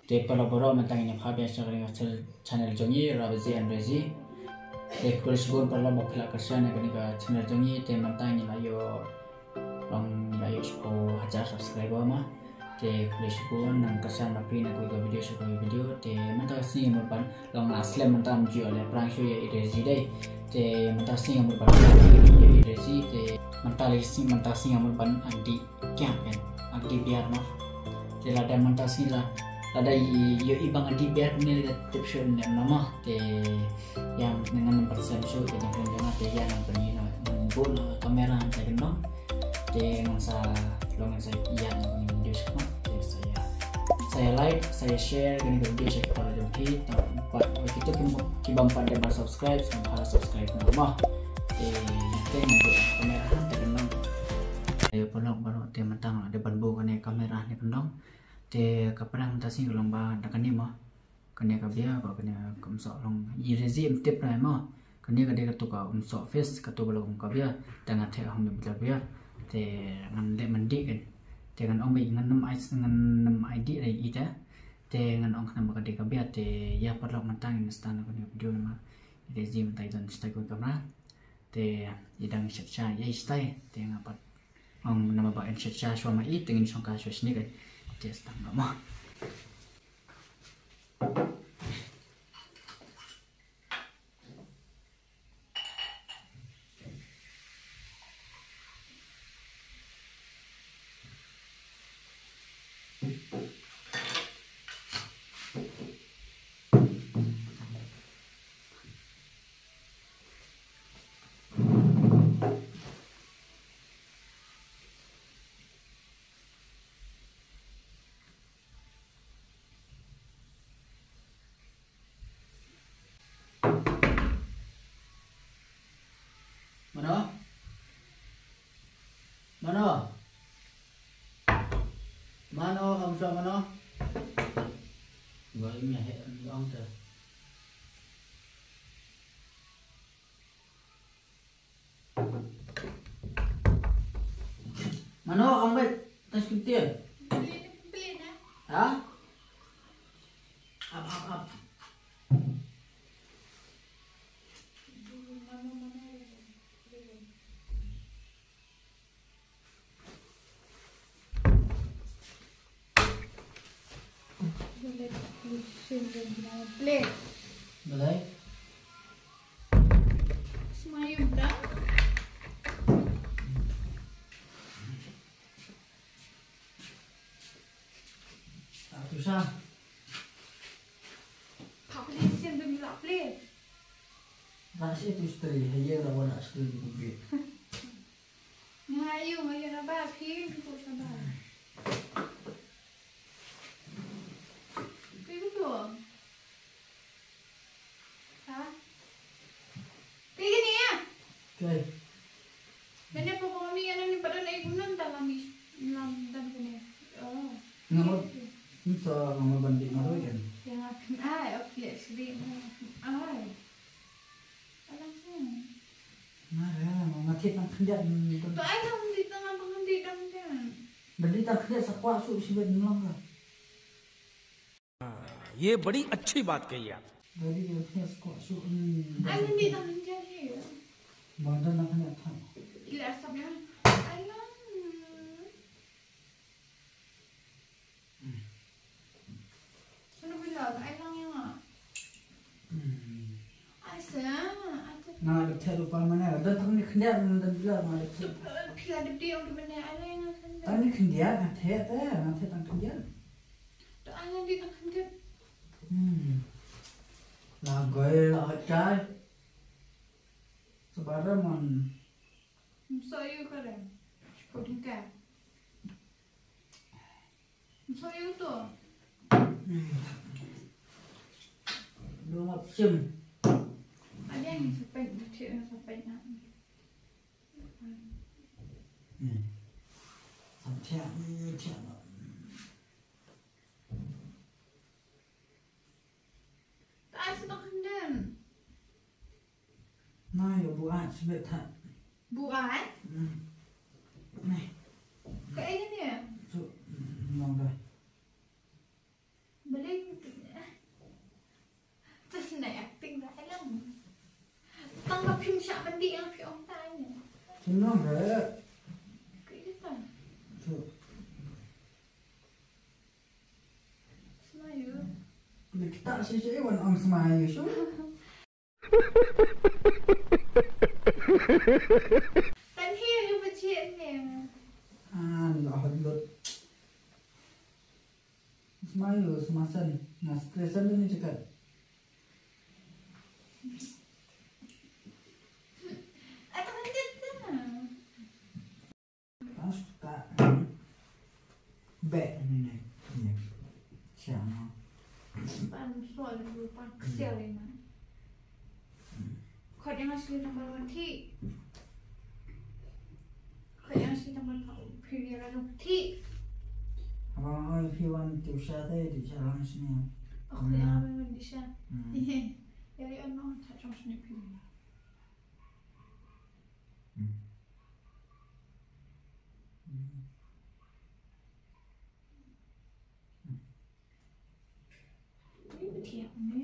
Te pala-pala mentang ini biasa dengan channel jongi Rabazi and Rezi. Te kulis gon pala bokla kerjaan dengan channel jongi te mentang ini layo layo 10,000 subscriber mah. Te kulis gon nang kerjaan mapi nak video te mentang sini merupakan long asli mentang jual le perang show ya Rezi deh. Te mentang sini merupakan ya Rezi te mentang sini merupakan anti kya kan anti biar mah. Te lada mentang sini lah. Ada ibang adi biar ni tips yang nama te yang dengan persen show te dengan te yang penina pun kamera saya kenal te dengan longan saya yang video semua te saya like saya share dengan video saya kalau jadi tempat itu kibang pada subscribe sampai subscribe nama te untuk kamera te kenal ayo pelok baru te mentang ada banbu kan kamera ni kenal te kaparang tasi long ba dakani ma kanya ka bia ba kanya kumso long Rezi tip na ma kanya ka de ka to ka umso face ka to balong ka bia tanga the hom bi bia te ngan le mandi kan te ngan ong bi ngan nam id re ita te ngan ong nam ka de ka bia te ya parlok mantang in stan ka video ma Rezi mentai don stai ko kamera te idang syacha ye stai te ngapat ong nama ba en syacha shwa ma i tengin song ka shwa sini kan Just tangga mah. Mano kamu suka mano? Gua ini ya ong tuh. Mano kamu tas kecil? Beli dah. Hah? Up. Plate. Boleh? Semayu berang. Aku sah. Kau ni siapa bila plate? Nasi itu istri, hanya lawan istri di kubik. Ngayu nabah pih ikut sabar. Okay. Dan apa kami yang ni pada naik gunung dalam dan punya. Oh. Ngamut, bisa ngamut banding malu kan? Yang akan okey sedih. Alasan. Marah, mati tak kerja. Tu ayam di tengah pengendi kan. Banding tak kerja sakwa su si benlang lah. ये बड़ी अच्छी बात कही आप Banding dia sakwa su. Ayam di tengah jadi. Badan nak kena tak. Gila asapnya. Ayam. Sana bilang ayam yang. Asam. Nah, ada terlalu mana? Dan tak ni kerja dan bila mana? Pila ada dia untuk benda ayam yang sana. Tak ni kerja kan? Nanti tak kerja. Tu ayam di tengah kerja. Lah gaya lah cai. Sebarang Saya keren. Cukup tingkat. Saya tu. dua macam. Ada yang sampai sampai nak. Sampai ni tiap. Tak ada kendam. Nah, yo buat sebentar. Buat? Nih. Kayak ini ya? Tu, mau dah. Balik Sak mandi yang pi om tanya. Senang dah. Kita. So, Semayu. bila kita sih wan ang semayu so. Tan hiu you becik ni. Lah hodot. Semayu semasan. Nah, stresan ni cakap. Atau nanti tu. Pas tak. Back ni ni. Ni. Siapa? Pan soal dulu pan kesial ini. Kau yang asli nombor wanti. Kau yang asli nombor pilih lalu ti. Abang oi piwan tiusah teh di jalan sini. Aku yang apa yang bisa. Jadi anak tak cuma sini pilih. Ini betul ni.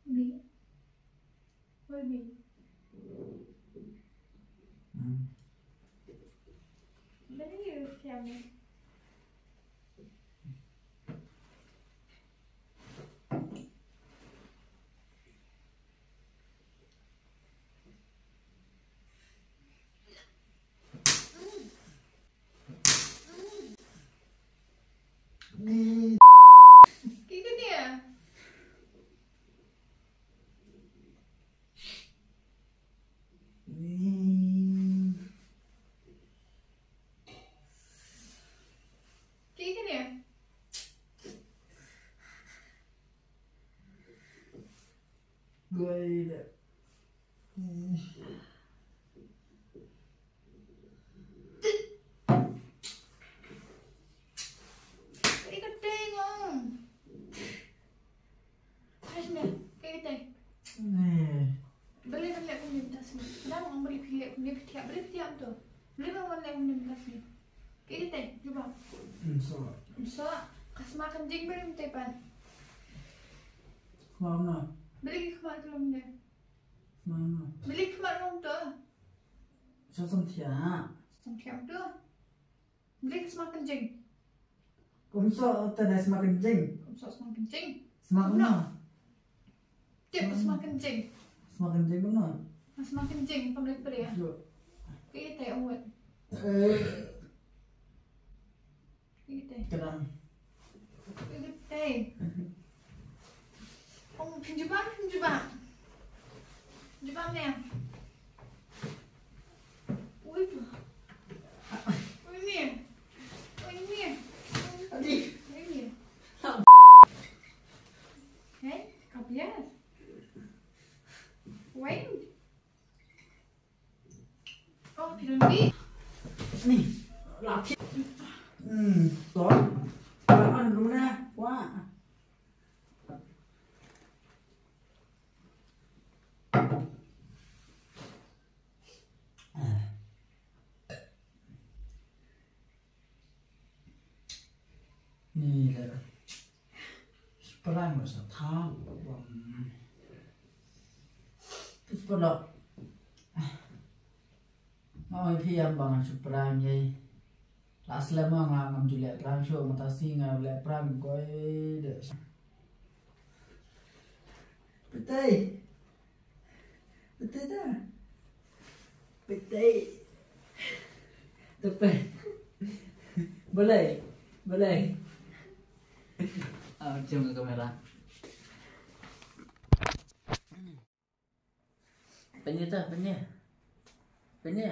Bi. Oi bi. Beli you betul ni. Ni. Kiki dia. Ni. Kiki dia. Gue dah. Kiki tengok. Hasna, kiki tengok. Ni. Beli aku ni minta sini. Kenapa orang beli pilih aku ni pitiap? Beli pitiap tu. Beli mana aku ni minta sini. Kiki tengok, cuba. So, So, kas makan jing beli minta pan. mana? Beli kemak kelom dia. Mana? Beli kemak kelom tu. Sesam tiap. Sampai tu. Beli semakan jing. Kumso tak ada semakin jeng. So semakan jing. Semakin No. mana? Tiap semakan jing. Semakin jeng mana? Semakan jing pembeli beli ya. So, Kiki tengok awet. Kiki tengok. kerang. Kiki tengok. Oh, pinjubang. Pinjubang ni. Ui tu. Ui ni. Adik. Ui ni. Hei, kau biar. Wait. Oh, piramid. Ni. Laki. So. Kapan dulu na? Wah. Ni là Sprang là sao thang Sprang Ôi thì em bằng Sprang vậy Lát lắm mà ngắm chú lẹ Prang show mà ta xin ngắm lẹ Prang coi được Betul Betul tak? Betul Tepat Boleh Boleh Cium ke kamera Penye tak? Penye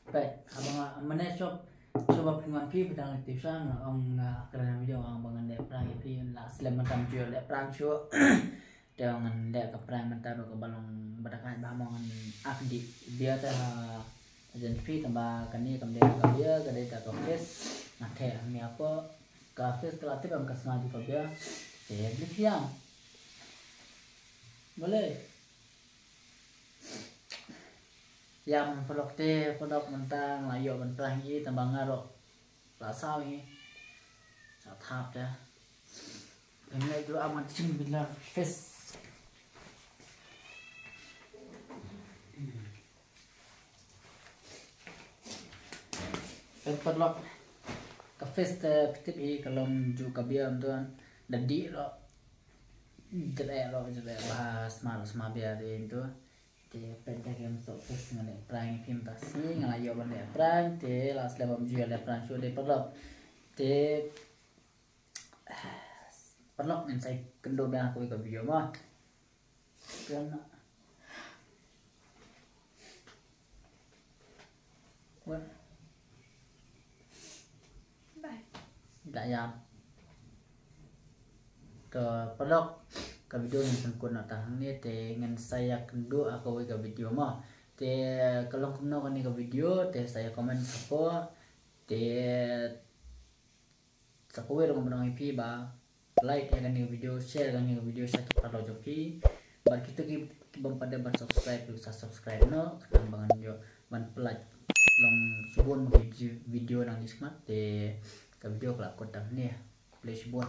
Baik, abang mana coba penguat pi pedang aktif sang ông kerana video ông bangan dek perang pi lah selamat tam jual dek perang show dia ngan dek ke perang mentaro ke balong badakan bamongan akdi dia teh ajen pi tambah kani kamde ke dia ke dia ke face nah teh ni apa ke face kreatif am kasma di ke dia teh beli yang boleh yang pelok teh pelok mentang layo mentang ini tambah ngarok rasau ini satap dah ini dulu amat cing bilang face Perlok ka fest pitip I kalom ju kabiam tuan dadi lo jere bahas malas mabia itu te penta kem so fest ngane prang kim tasi ngalayo bane prang te las lebam ju le prang su de perlok te perlok nen sai kendo ba ko ka video mah kan what Dayam ke pelok ke video ni sengkun natang ni te ngan saya kendo aku ke video mah te kalau kuno kan ke video te saya komen apa te sakowe dong menang IP ba like kan ni video share kan ni video satu kalau joki bar kita ki bang pada bar subscribe bisa subscribe no kan bangan jo ban pelaj long subon video nang ismat te ke video kelak kotak ni play subon